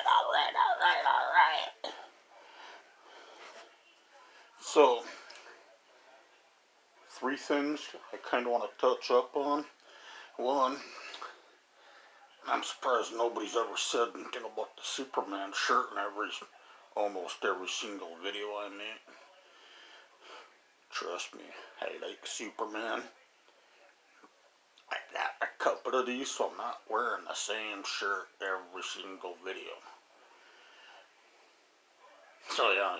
alright. So, three things I kind of want to touch up on. One, I'm surprised nobody's ever said anything about the Superman shirt in almost every single video I make. Trust me, I like Superman. I got a couple of these, so I'm not wearing the same shirt every single video. So yeah,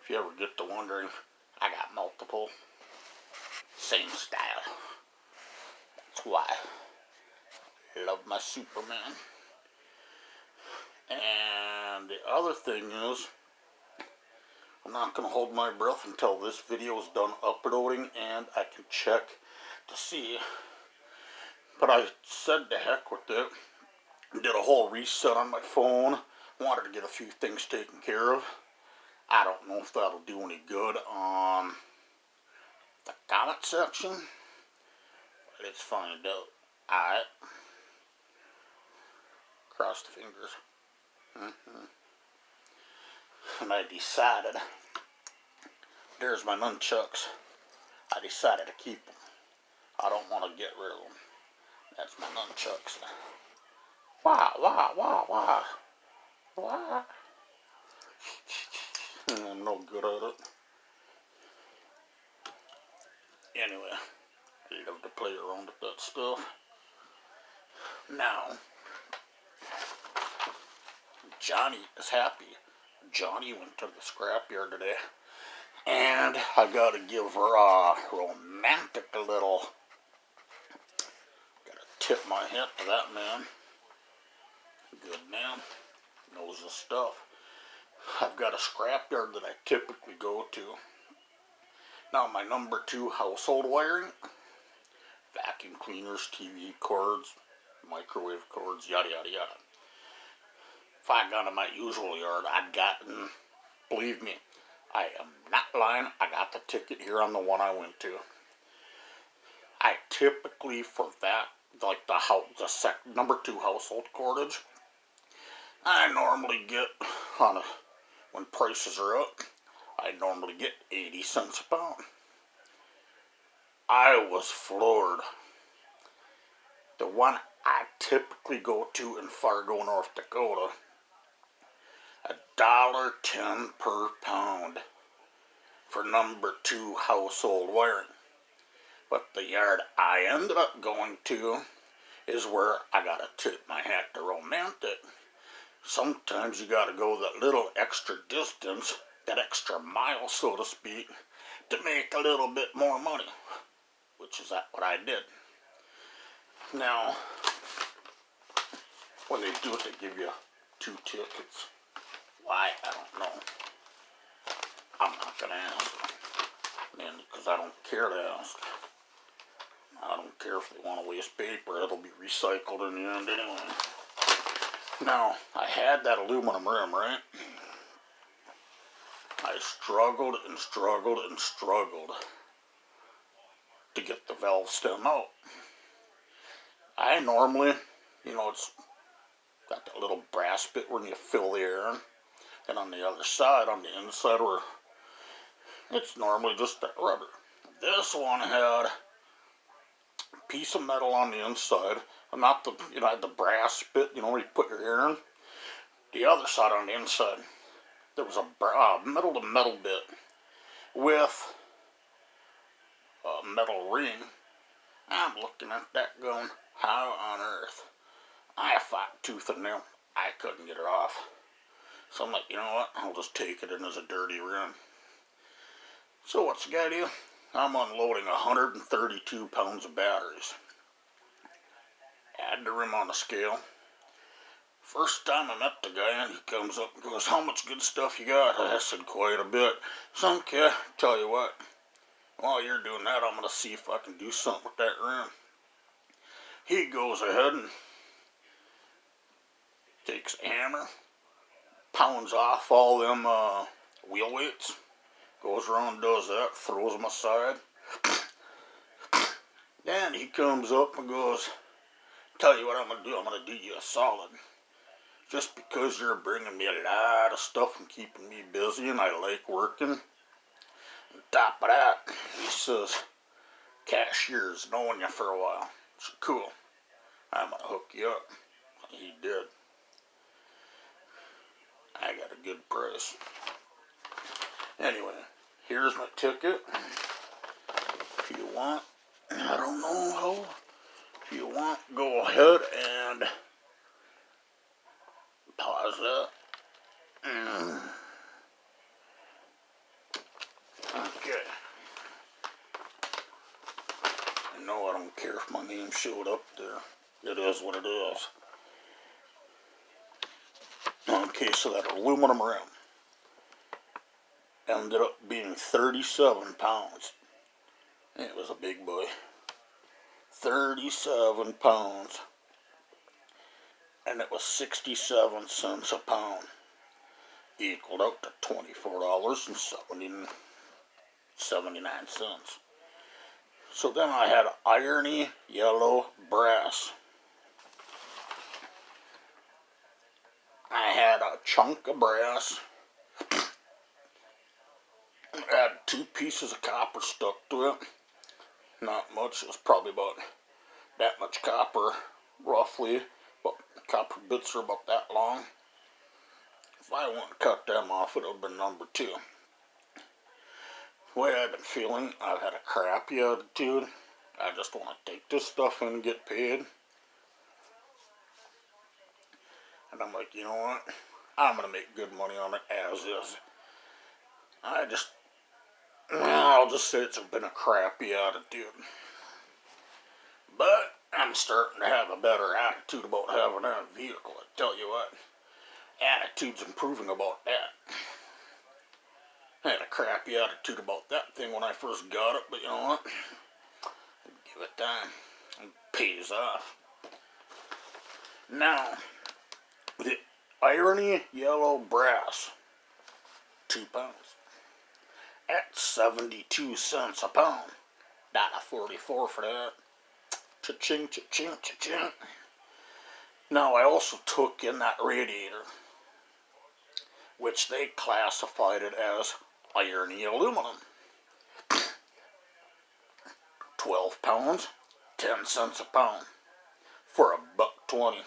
if you ever get to wondering, I got multiple. Same style. That's why I love my Superman. And the other thing is, I'm not going to hold my breath until this video is done uploading and I can check to see. But I said to heck with it. Did a whole reset on my phone. Wanted to get a few things taken care of. I don't know if that'll do any good on the comment section. Let's find out. Alright. Cross the fingers. And I decided, there's my nunchucks. I decided to keep them. I don't want to get rid of them. That's my nunchucks. Why? I'm no good at it. Anyway, I love to play around with that stuff. Now, Johnny is happy. Johnny went to the scrapyard today. And I gotta give her a romantic little... Gotta tip my hat to that man. Good man. Knows his stuff. I've got a scrapyard that I typically go to. Now my number 2 household wiring. Vacuum cleaners, TV cords, microwave cords, yada yada yada. If I got in my usual yard, I'd gotten, believe me, I am not lying, I got the ticket here on the one I went to. I typically, for that, like the number 2 household cordage, I normally get, when prices are up, I normally get 80 cents a pound. I was floored. The one I typically go to in Fargo, North Dakota, $1.10 per pound for number 2 household wiring. But the yard I ended up going to is where I gotta tip my hat to Romantic. Sometimes you gotta go that little extra distance, that extra mile, so to speak, to make a little bit more money, which is what I did. Now, when they do it, they give you 2 tickets. Why? I don't know. I'm not gonna ask them, because I don't care to ask. I don't care if they want to waste paper, it'll be recycled in the end anyway. Now, I had that aluminum rim, right? I struggled to get the valve stem out. I normally, it's got that little brass bit when you fill the air in. And on the other side, on the inside, where it's normally just that rubber. This one had a piece of metal on the inside, and not the, the brass bit, where you put your air in. The other side on the inside, there was a metal-to-metal bit with a metal ring. I'm looking at that going, how on earth? I fought tooth and nail. I couldn't get it off. So I'm like, you know what? I'll just take it in as a dirty rim. So what's the guy do? I'm unloading 132 pounds of batteries. Add the rim on the scale. First time I met the guy, and he comes up and goes, how much good stuff you got? I said, quite a bit. So, okay, tell you what. While you're doing that, I'm going to see if I can do something with that rim. He goes ahead and takes a hammer, pounds off all them wheel weights, goes around, does that, throws them aside. Then he comes up and goes, tell you what I'm going to do, I'm going to do you a solid. just because you're bringing me a lot of stuff and keeping me busy, and I like working. On top of that, he says, cashier's known you for a while. So cool. I'm gonna hook you up. He did. I got a good price. Anyway, here's my ticket. If you want, I don't know how. If you want, go ahead and pause that. Okay. No, I don't care if my name showed up there. It is what it is. Okay, so that aluminum rim ended up being 37 pounds. It was a big boy. 37 pounds. And it was 67 cents a pound. Equaled out to $24.79. So then I had irony yellow brass. I had a chunk of brass. I had 2 pieces of copper stuck to it. Not much. It was probably about that much copper, roughly. But copper bits are about that long. If I want to cut them off, it would have been number 2. The way I've been feeling, I've had a crappy attitude. I just want to take this stuff in and get paid. And I'm like, you know what? I'm going to make good money on it as is. I'll just say it's been a crappy attitude. But I'm starting to have a better attitude about having that vehicle. I tell you what, attitude's improving about that. I had a crappy attitude about that thing when I first got it, but you know what? Give it time. It pays off. Now, the irony yellow brass, 2 pounds. At 72 cents a pound. $1.44 for that. Cha-ching, cha-ching, cha-ching. Now, I also took in that radiator, which they classified it as irony aluminum. 12 pounds, 10 cents a pound, for $1.20.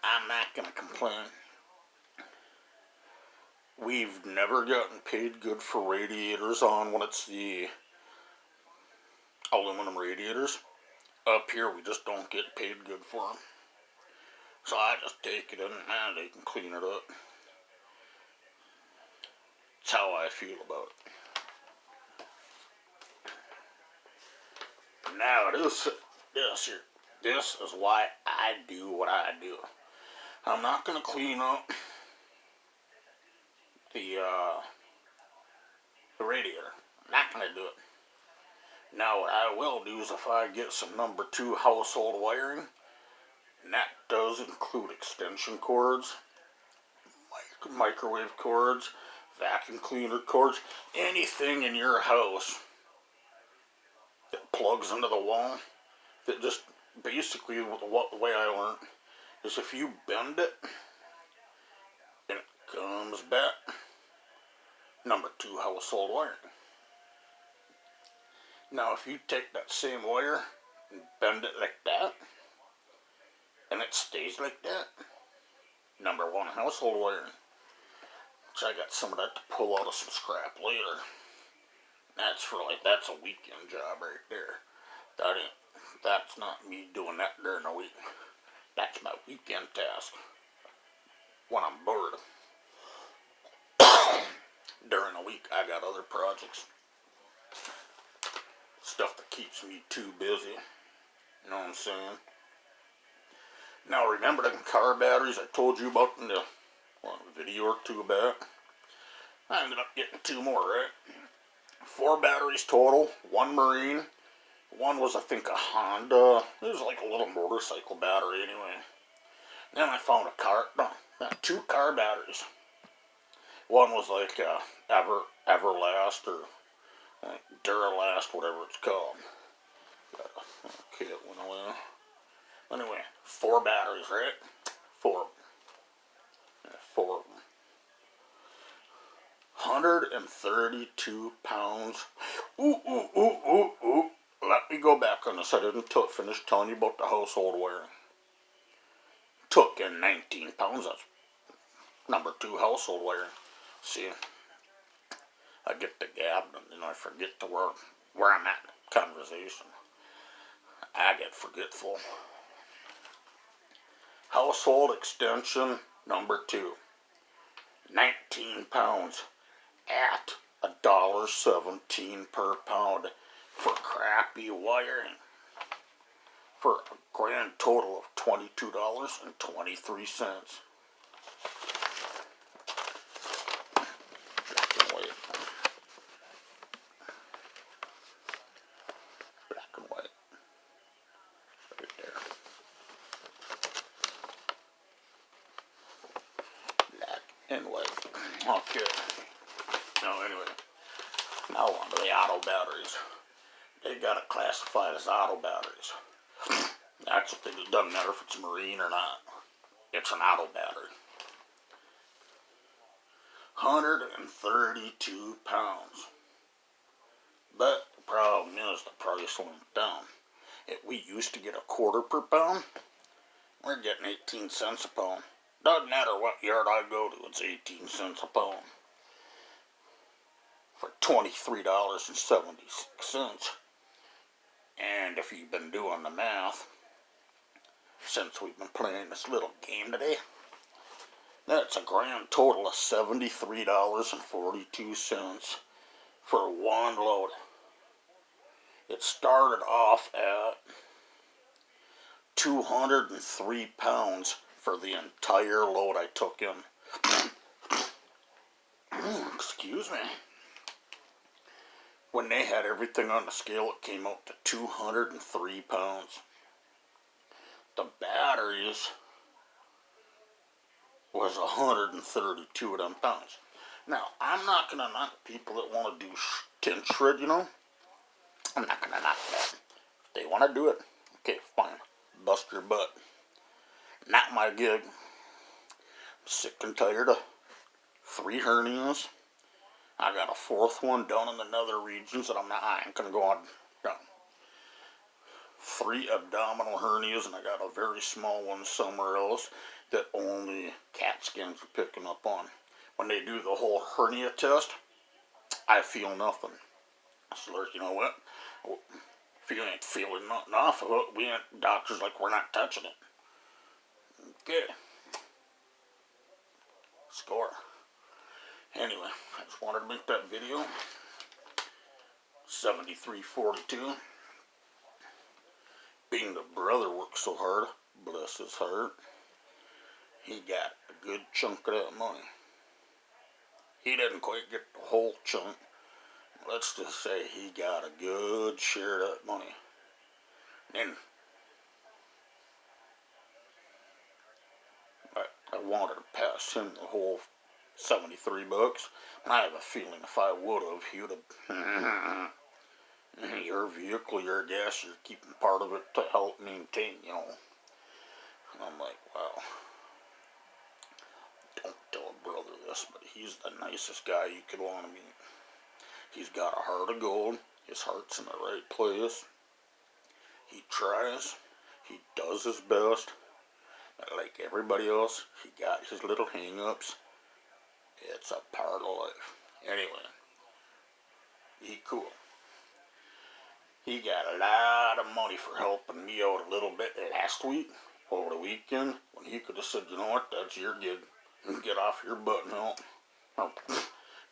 I'm not going to complain. We've never gotten paid good for radiators on when it's the aluminum radiators. Up here, we just don't get paid good for them. So I just take it in and they can clean it up. That's how I feel about it. Now, this is why I do what I do. I'm not going to clean up the radiator. I'm not going to do it. Now, what I will do is if I get some number 2 household wiring, and that does include extension cords, microwave cords, vacuum cleaner cords, anything in your house that plugs into the wall, that just basically the way I learned is if you bend it and it comes back, number 2 household wiring. Now if you take that same wire and bend it like that and it stays like that, number 1 household wiring. Which I got some of that to pull out of some scrap later. That's a weekend job right there. That's not me doing that during the week. That's my weekend task. When I'm bored. During the week, I got other projects. Stuff that keeps me too busy. You know what I'm saying? Now remember them car batteries I told you about in the video or 2 back? I ended up getting 2 more, right? 4 batteries total, 1 Marine, 1 was I think a Honda. It was like a little motorcycle battery anyway. Then I found 2 car batteries. 1 was like Everlast or Duralast, whatever it's called. Okay, it went away. Anyway, 4 batteries, right? 4. 4 of them. 132 pounds. Ooh, ooh, ooh, ooh, ooh. Let me go back on this. I didn't finish telling you about the household wiring. Took in 19 pounds. That's number 2 household wiring. See, I get the gab and then I forget to where I'm at in the conversation. I get forgetful. Household extension number 2. 19 pounds at $1.17 per pound for crappy wiring, for a grand total of $22.23. Black and white. Black and white. Right there. Black and white. Okay. Now anyway, now on to the auto batteries. They got it classified as auto batteries. That's what they do. It doesn't matter if it's marine or not. It's an auto battery. 132 pounds. But the problem is the price went down. We used to get $0.25 per pound. We're getting 18 cents a pound. Doesn't matter what yard I go to, it's 18 cents a pound. For $23.76. And if you've been doing the math, since we've been playing this little game today, that's a grand total of $73.42 for one load. It started off at 203 pounds for the entire load I took in. Excuse me. When they had everything on the scale, it came out to 203 pounds. The batteries was 132 of them pounds. Now, I'm not going to knock people that want to do tin shred, you know. I'm not going to knock that. If they want to do it, okay, fine. Bust your butt. Not my gig. I'm sick and tired of 3 hernias. I got a 4th one down in the nether regions that I ain't going to go on. 3 abdominal hernias, and I got a very small one somewhere else that only CAT scans are picking up on. When they do the whole hernia test, I feel nothing. So, you know what? If you ain't feeling nothing off of it, we ain't doctors like we're not touching it. Okay. Score. Anyway, I just wanted to make that video. 73.42. Being the brother worked so hard, bless his heart, he got a good chunk of that money. He didn't quite get the whole chunk. Let's just say he got a good share of that money. Then I wanted to pass him the whole $73. And I have a feeling if I would have, he would have. Your vehicle, your gas, you're keeping part of it to help maintain, you know. And I'm like, wow. Don't tell a brother this, but he's the nicest guy you could want to meet. He's got a heart of gold. His heart's in the right place. He tries. He does his best. But like everybody else, he got his little hang-ups. It's a part of life. Anyway, he cool. He got a lot of money for helping me out a little bit last week, over the weekend, when he could have said, you know what, that's your gig. Get off your butt and help.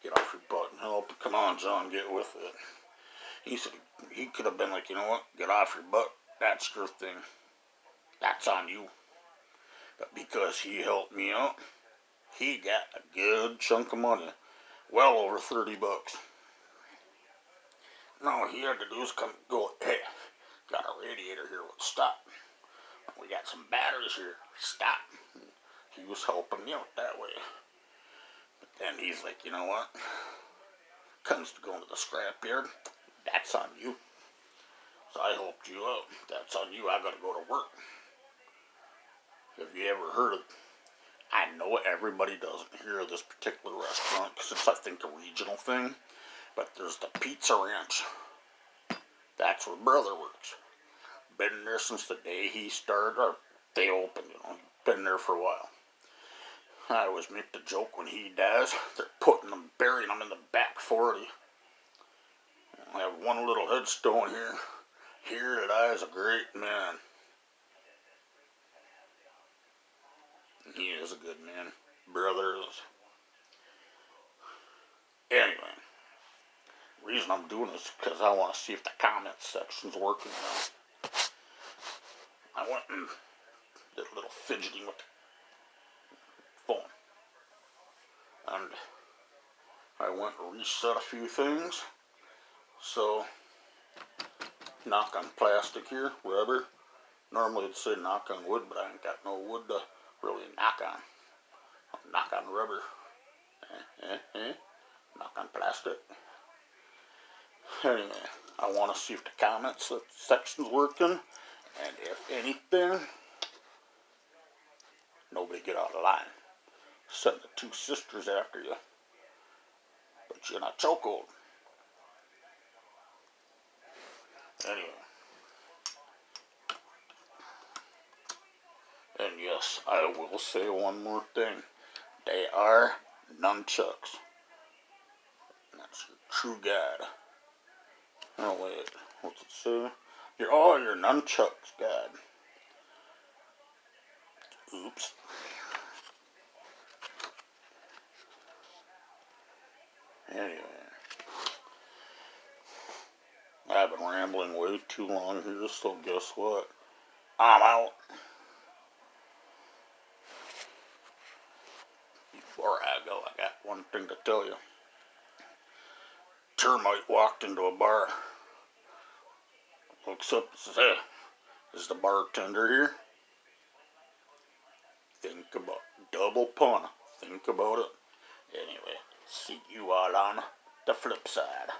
Get off your butt and help. Come on, John, get with it. He said, he could have been like, you know what, get off your butt. That's your thing. That's on you. But because he helped me out, he got a good chunk of money. Well over $30. No, he had to do is come go, hey, got a radiator here, let's stop. We got some batteries here, stop. He was helping me out that way. But then he's like, you know what? Comes to going to the scrapyard, that's on you. So I helped you out. That's on you, I gotta go to work. Have you ever heard of I know everybody doesn't hear of this particular restaurant because it's, I think, a regional thing. But there's the Pizza Ranch. That's where brother works. Been there since the day he started, or they opened, been there for a while. I always make the joke when he dies, they're burying him in the back 40. I have one little headstone here. Here lies a great man. He is a good man. Brother is. Anyway, the reason I'm doing this is because I want to see if the comment section's working now. I went and did a little fidgeting with the phone. And I went and reset a few things. So, knock on plastic here, rubber. Normally it'd say knock on wood, but I ain't got no wood to really knock on. I'll knock on rubber. Knock on plastic. Anyway, I want to see if the comments section's working, and if anything, nobody get out of line. Send the two sisters after you, but you're in a chokehold. Anyway, and yes, I will say one more thing. They are nunchucks. That's your true guide. Oh wait, what's it say? Your nunchucks guide. Oops. Anyway, I've been rambling way too long here, so guess what? I'm out. Before I go, I got one thing to tell you. Termite walked into a bar. Looks up and says, "Hey, is the bartender here?" Think about double pun. Think about it. Anyway, see you all on the flip side.